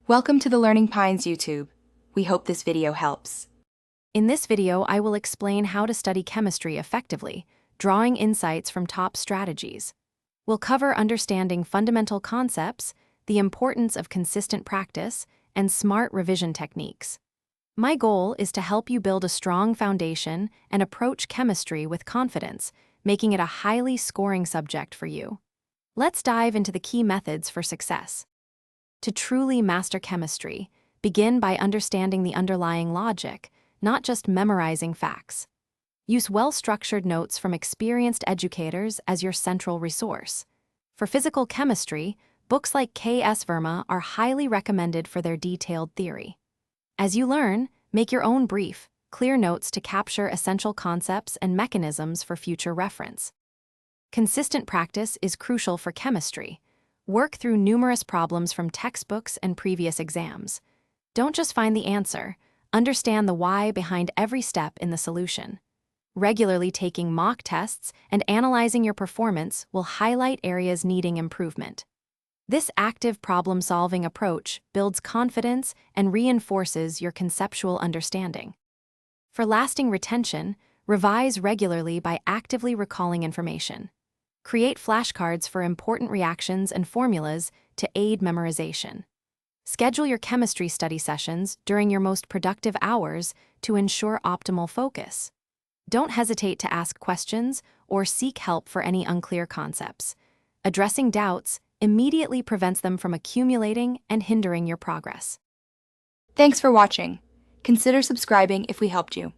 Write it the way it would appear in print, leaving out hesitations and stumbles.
Welcome to the Learning Pines YouTube. We hope this video helps. In this video, I will explain how to study chemistry effectively, drawing insights from top strategies. We'll cover understanding fundamental concepts, the importance of consistent practice, and smart revision techniques. My goal is to help you build a strong foundation and approach chemistry with confidence, making it a highly scoring subject for you. Let's dive into the key methods for success. To truly master chemistry, begin by understanding the underlying logic, not just memorizing facts. Use well-structured notes from experienced educators as your central resource. For physical chemistry, books like K.S. Verma are highly recommended for their detailed theory. As you learn, make your own brief, clear notes to capture essential concepts and mechanisms for future reference. Consistent practice is crucial for chemistry. Work through numerous problems from textbooks and previous exams. Don't just find the answer, understand the why behind every step in the solution. Regularly taking mock tests and analyzing your performance will highlight areas needing improvement. This active problem-solving approach builds confidence and reinforces your conceptual understanding. For lasting retention, revise regularly by actively recalling information. Create flashcards for important reactions and formulas to aid memorization. Schedule your chemistry study sessions during your most productive hours to ensure optimal focus. Don't hesitate to ask questions or seek help for any unclear concepts. Addressing doubts immediately prevents them from accumulating and hindering your progress. Thanks for watching. Consider subscribing if we helped you.